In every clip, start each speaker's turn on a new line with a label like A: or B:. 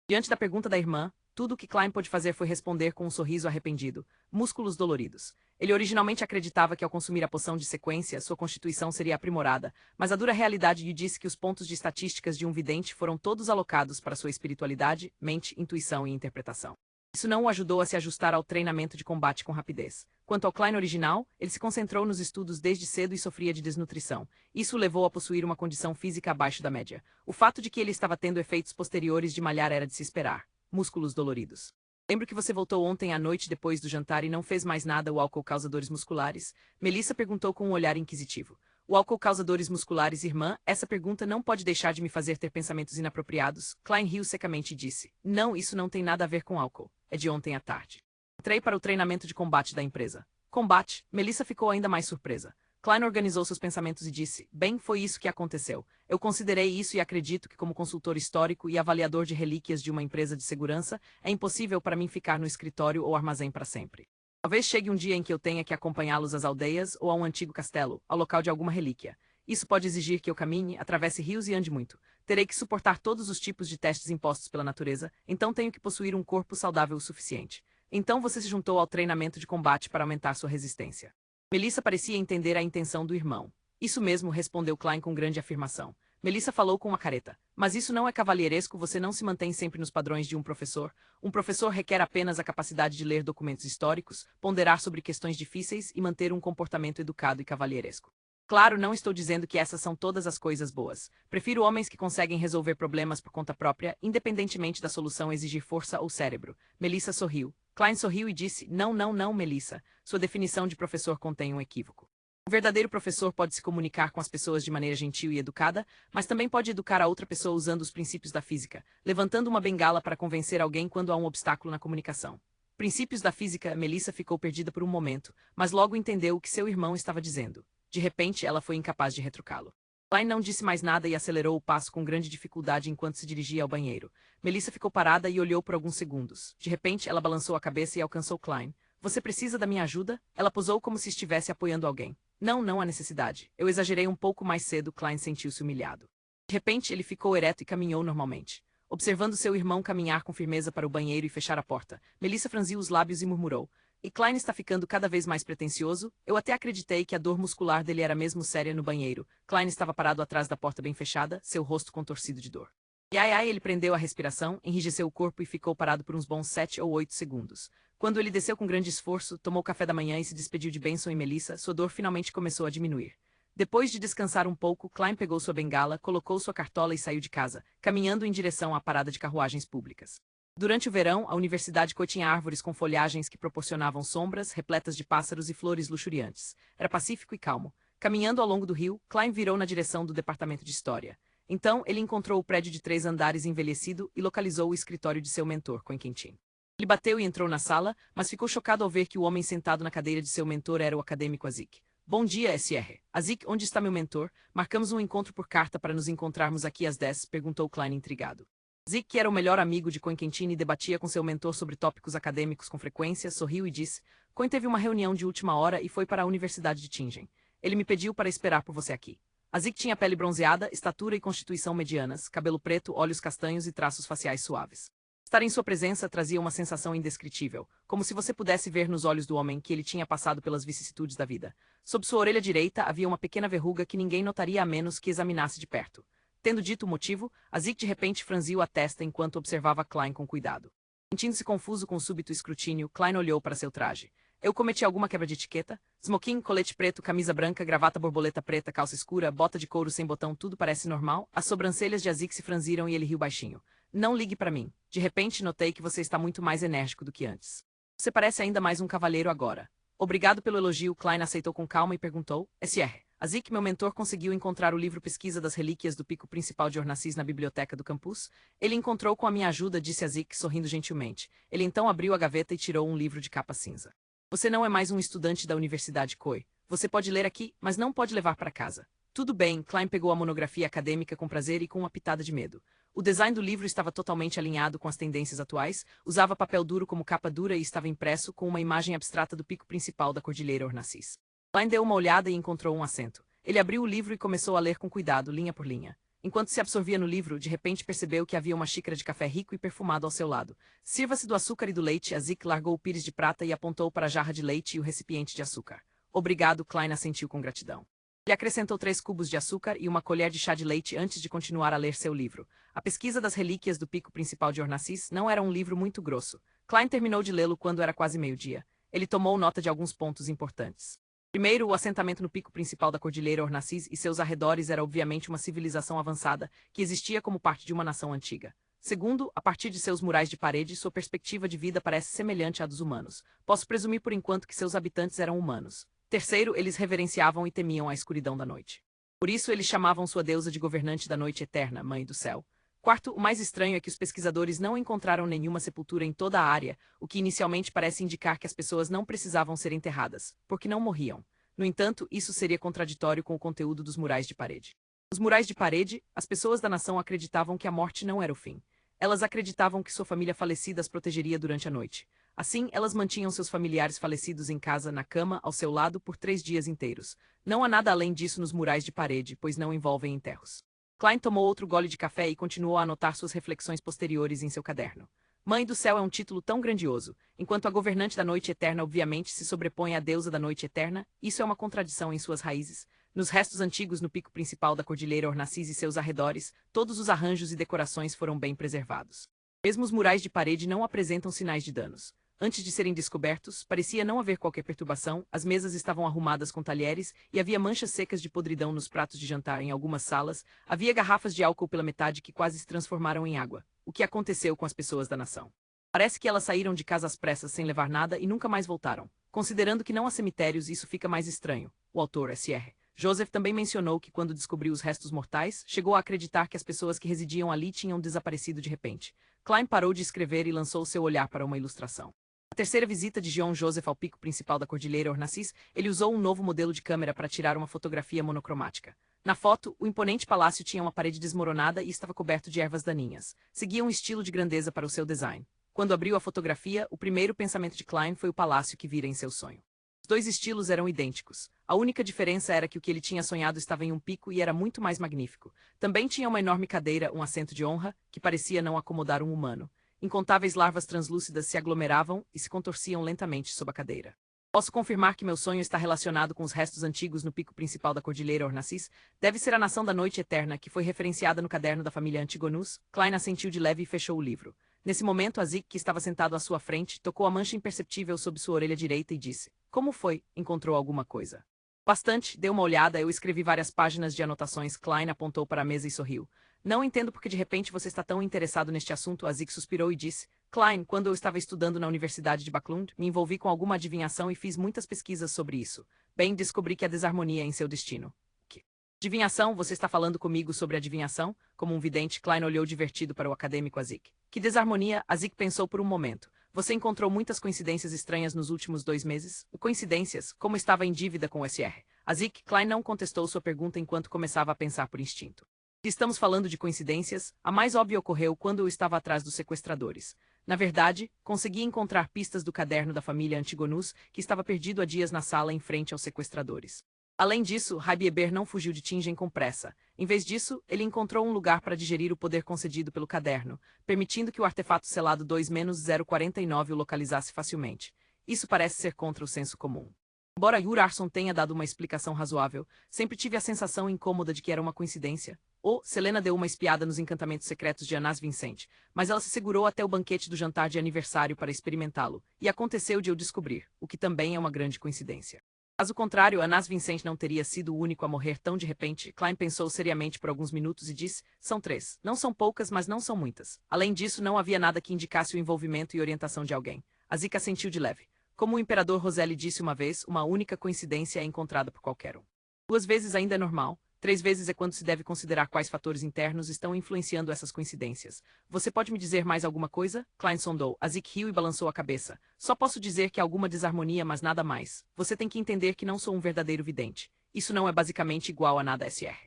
A: Diante da pergunta da irmã, tudo o que Klein pôde fazer foi responder com um sorriso arrependido, músculos doloridos. Ele originalmente acreditava que ao consumir a poção de sequência, sua constituição seria aprimorada, mas a dura realidade lhe disse que os pontos de estatísticas de um vidente foram todos alocados para sua espiritualidade, mente, intuição e interpretação. Isso não o ajudou a se ajustar ao treinamento de combate com rapidez. Quanto ao Klein original, ele se concentrou nos estudos desde cedo e sofria de desnutrição. Isso o levou a possuir uma condição física abaixo da média. O fato de que ele estava tendo efeitos posteriores de malhar era de se esperar. Músculos doloridos. Lembro que você voltou ontem à noite depois do jantar e não fez mais nada. O álcool causa dores musculares? Melissa perguntou com um olhar inquisitivo. O álcool causa dores musculares, irmã? Essa pergunta não pode deixar de me fazer ter pensamentos inapropriados. Klein riu secamente e disse. Não, isso não tem nada a ver com álcool. É de ontem à tarde. Entrei para o treinamento de combate da empresa. Combate? Melissa ficou ainda mais surpresa. Klein organizou seus pensamentos e disse, bem, foi isso que aconteceu. Eu considerei isso e acredito que como consultor histórico e avaliador de relíquias de uma empresa de segurança, é impossível para mim ficar no escritório ou armazém para sempre. Talvez chegue um dia em que eu tenha que acompanhá-los às aldeias ou a um antigo castelo, ao local de alguma relíquia. Isso pode exigir que eu caminhe, atravesse rios e ande muito. Terei que suportar todos os tipos de testes impostos pela natureza, então tenho que possuir um corpo saudável o suficiente. Então você se juntou ao treinamento de combate para aumentar sua resistência. Melissa parecia entender a intenção do irmão. Isso mesmo, respondeu Klein com grande afirmação. Melissa falou com uma careta. Mas isso não é cavalheiresco, você não se mantém sempre nos padrões de um professor. Um professor requer apenas a capacidade de ler documentos históricos, ponderar sobre questões difíceis e manter um comportamento educado e cavalheiresco. Claro, não estou dizendo que essas são todas as coisas boas. Prefiro homens que conseguem resolver problemas por conta própria, independentemente da solução exigir força ou cérebro. Melissa sorriu. Klein sorriu e disse, não, Melissa. Sua definição de professor contém um equívoco. O verdadeiro professor pode se comunicar com as pessoas de maneira gentil e educada, mas também pode educar a outra pessoa usando os princípios da física, levantando uma bengala para convencer alguém quando há um obstáculo na comunicação. Princípios da física, Melissa ficou perdida por um momento, mas logo entendeu o que seu irmão estava dizendo. De repente, ela foi incapaz de retrucá-lo. Klein não disse mais nada e acelerou o passo com grande dificuldade enquanto se dirigia ao banheiro. Melissa ficou parada e olhou por alguns segundos. De repente, ela balançou a cabeça e alcançou Klein. Você precisa da minha ajuda? Ela posou como se estivesse apoiando alguém. Não há necessidade. Eu exagerei um pouco mais cedo. Klein sentiu-se humilhado. De repente, ele ficou ereto e caminhou normalmente. Observando seu irmão caminhar com firmeza para o banheiro e fechar a porta, Melissa franziu os lábios e murmurou. E Klein está ficando cada vez mais pretensioso? Eu até acreditei que a dor muscular dele era mesmo séria no banheiro. Klein estava parado atrás da porta bem fechada, seu rosto contorcido de dor. Ai, ele prendeu a respiração, enrijeceu o corpo e ficou parado por uns bons 7 ou 8 segundos. Quando ele desceu com grande esforço, tomou café da manhã e se despediu de Benson e Melissa, sua dor finalmente começou a diminuir. Depois de descansar um pouco, Klein pegou sua bengala, colocou sua cartola e saiu de casa, caminhando em direção à parada de carruagens públicas. Durante o verão, a universidade continha árvores com folhagens que proporcionavam sombras, repletas de pássaros e flores luxuriantes. Era pacífico e calmo. Caminhando ao longo do rio, Klein virou na direção do departamento de história. Então, ele encontrou o prédio de 3 andares envelhecido e localizou o escritório de seu mentor, Quentin. Ele bateu e entrou na sala, mas ficou chocado ao ver que o homem sentado na cadeira de seu mentor era o acadêmico Azik. Bom dia, SR. Azik, onde está meu mentor? Marcamos um encontro por carta para nos encontrarmos aqui às 10, perguntou Klein intrigado. Azik, que era o melhor amigo de Quentin e debatia com seu mentor sobre tópicos acadêmicos com frequência, sorriu e disse, Coin teve uma reunião de última hora e foi para a Universidade de Tingen. Ele me pediu para esperar por você aqui. Azik tinha pele bronzeada, estatura e constituição medianas, cabelo preto, olhos castanhos e traços faciais suaves. Estar em sua presença trazia uma sensação indescritível, como se você pudesse ver nos olhos do homem que ele tinha passado pelas vicissitudes da vida. Sob sua orelha direita havia uma pequena verruga que ninguém notaria a menos que examinasse de perto. Tendo dito o motivo, Azik de repente franziu a testa enquanto observava Klein com cuidado. Sentindo-se confuso com o súbito escrutínio, Klein olhou para seu traje. Eu cometi alguma quebra de etiqueta? Smoking, colete preto, camisa branca, gravata borboleta preta, calça escura, bota de couro sem botão, tudo parece normal? As sobrancelhas de Azik se franziram e ele riu baixinho. Não ligue para mim. De repente notei que você está muito mais enérgico do que antes. Você parece ainda mais um cavalheiro agora. Obrigado pelo elogio. Klein aceitou com calma e perguntou, SR. Azik, meu mentor, conseguiu encontrar o livro Pesquisa das Relíquias do Pico Principal de Ornacis na biblioteca do campus? Ele encontrou com a minha ajuda, disse Azik, sorrindo gentilmente. Ele então abriu a gaveta e tirou um livro de capa cinza. Você não é mais um estudante da Universidade Koi. Você pode ler aqui, mas não pode levar para casa. Tudo bem, Klein pegou a monografia acadêmica com prazer e com uma pitada de medo. O design do livro estava totalmente alinhado com as tendências atuais, usava papel duro como capa dura e estava impresso com uma imagem abstrata do pico principal da Cordilheira Ornacis. Klein deu uma olhada e encontrou um assento. Ele abriu o livro e começou a ler com cuidado, linha por linha. Enquanto se absorvia no livro, de repente percebeu que havia uma xícara de café rico e perfumado ao seu lado. Sirva-se do açúcar e do leite. Azik largou o pires de prata e apontou para a jarra de leite e o recipiente de açúcar. Obrigado, Klein assentiu com gratidão. Ele acrescentou 3 cubos de açúcar e uma colher de chá de leite antes de continuar a ler seu livro. A pesquisa das relíquias do pico principal de Ornacis não era um livro muito grosso. Klein terminou de lê-lo quando era quase meio-dia. Ele tomou nota de alguns pontos importantes. Primeiro, o assentamento no pico principal da Cordilheira Ornacis e seus arredores era obviamente uma civilização avançada, que existia como parte de uma nação antiga. Segundo, a partir de seus murais de parede, sua perspectiva de vida parece semelhante à dos humanos. Posso presumir por enquanto que seus habitantes eram humanos. Terceiro, eles reverenciavam e temiam a escuridão da noite. Por isso, eles chamavam sua deusa de governante da noite eterna, Mãe do Céu. Quarto, o mais estranho é que os pesquisadores não encontraram nenhuma sepultura em toda a área, o que inicialmente parece indicar que as pessoas não precisavam ser enterradas, porque não morriam. No entanto, isso seria contraditório com o conteúdo dos murais de parede. Nos murais de parede, as pessoas da nação acreditavam que a morte não era o fim. Elas acreditavam que sua família falecida as protegeria durante a noite. Assim, elas mantinham seus familiares falecidos em casa, na cama, ao seu lado, por 3 dias inteiros. Não há nada além disso nos murais de parede, pois não envolvem enterros. Klein tomou outro gole de café e continuou a anotar suas reflexões posteriores em seu caderno. Mãe do Céu é um título tão grandioso, enquanto a governante da noite eterna obviamente se sobrepõe à deusa da noite eterna, isso é uma contradição em suas raízes. Nos restos antigos no pico principal da Cordilheira Ornacis e seus arredores, todos os arranjos e decorações foram bem preservados. Mesmo os murais de parede não apresentam sinais de danos. Antes de serem descobertos, parecia não haver qualquer perturbação, as mesas estavam arrumadas com talheres e havia manchas secas de podridão nos pratos de jantar em algumas salas, havia garrafas de álcool pela metade que quase se transformaram em água. O que aconteceu com as pessoas da nação? Parece que elas saíram de casa às pressas sem levar nada e nunca mais voltaram. Considerando que não há cemitérios, isso fica mais estranho. O autor, S.R. Joseph também mencionou que quando descobriu os restos mortais, chegou a acreditar que as pessoas que residiam ali tinham desaparecido de repente. Klein parou de escrever e lançou seu olhar para uma ilustração. Na terceira visita de Jean Joseph ao pico principal da Cordilheira Ornacis, ele usou um novo modelo de câmera para tirar uma fotografia monocromática. Na foto, o imponente palácio tinha uma parede desmoronada e estava coberto de ervas daninhas. Seguia um estilo de grandeza para o seu design. Quando abriu a fotografia, o primeiro pensamento de Klein foi o palácio que vira em seu sonho. Os 2 estilos eram idênticos. A única diferença era que o que ele tinha sonhado estava em um pico e era muito mais magnífico. Também tinha uma enorme cadeira, um assento de honra, que parecia não acomodar um humano. Incontáveis larvas translúcidas se aglomeravam e se contorciam lentamente sob a cadeira. Posso confirmar que meu sonho está relacionado com os restos antigos no pico principal da Cordilheira Ornacis. Deve ser a nação da noite eterna que foi referenciada no caderno da família Antigonus. Klein assentiu de leve e fechou o livro. Nesse momento, Azik, que estava sentado à sua frente, tocou a mancha imperceptível sob sua orelha direita e disse: Como foi? Encontrou alguma coisa? Bastante, deu uma olhada, eu escrevi várias páginas de anotações. Klein apontou para a mesa e sorriu. Não entendo porque de repente você está tão interessado neste assunto. Azik suspirou e disse: Klein, quando eu estava estudando na Universidade de Baclund, me envolvi com alguma adivinhação e fiz muitas pesquisas sobre isso. Bem, descobri que há desarmonia em seu destino. Que? Adivinhação? Você está falando comigo sobre adivinhação? Como um vidente, Klein olhou divertido para o acadêmico Azik. Que desarmonia? Azik pensou por um momento. Você encontrou muitas coincidências estranhas nos últimos 2 meses? Coincidências? Como estava em dívida com o SR? Azik, Klein não contestou sua pergunta enquanto começava a pensar por instinto. Se estamos falando de coincidências, a mais óbvia ocorreu quando eu estava atrás dos sequestradores. Na verdade, consegui encontrar pistas do caderno da família Antigonus, que estava perdido há dias na sala em frente aos sequestradores. Além disso, Rabi-Eber não fugiu de Tingen com pressa. Em vez disso, ele encontrou um lugar para digerir o poder concedido pelo caderno, permitindo que o artefato selado 2-049 o localizasse facilmente. Isso parece ser contra o senso comum. Embora Yur-Arson tenha dado uma explicação razoável, sempre tive a sensação incômoda de que era uma coincidência. Selena deu uma espiada nos encantamentos secretos de Anás Vincent, mas ela se segurou até o banquete do jantar de aniversário para experimentá-lo, e aconteceu de eu descobrir, o que também é uma grande coincidência. Caso contrário, Anás Vincent não teria sido o único a morrer tão de repente. Klein pensou seriamente por alguns minutos e disse: São 3. Não são poucas, mas não são muitas. Além disso, não havia nada que indicasse o envolvimento e orientação de alguém. Azik assentiu de leve. Como o imperador Roseli disse uma vez, uma única coincidência é encontrada por qualquer um. 2 vezes ainda é normal. 3 vezes é quando se deve considerar quais fatores internos estão influenciando essas coincidências. Você pode me dizer mais alguma coisa? Klein sondou. Azik riu e balançou a cabeça. Só posso dizer que há alguma desarmonia, mas nada mais. Você tem que entender que não sou um verdadeiro vidente. Isso não é basicamente igual a nada SR.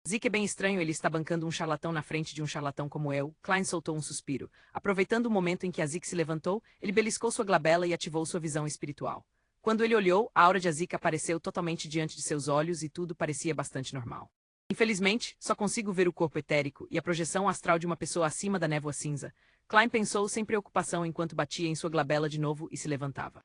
A: Azik é bem estranho, ele está bancando um charlatão na frente de um charlatão como eu. Klein soltou um suspiro. Aproveitando o momento em que Azik se levantou, ele beliscou sua glabela e ativou sua visão espiritual. Quando ele olhou, a aura de Azik apareceu totalmente diante de seus olhos e tudo parecia bastante normal. Infelizmente, só consigo ver o corpo etérico e a projeção astral de uma pessoa acima da névoa cinza. Klein pensou sem preocupação enquanto batia em sua glabela de novo e se levantava.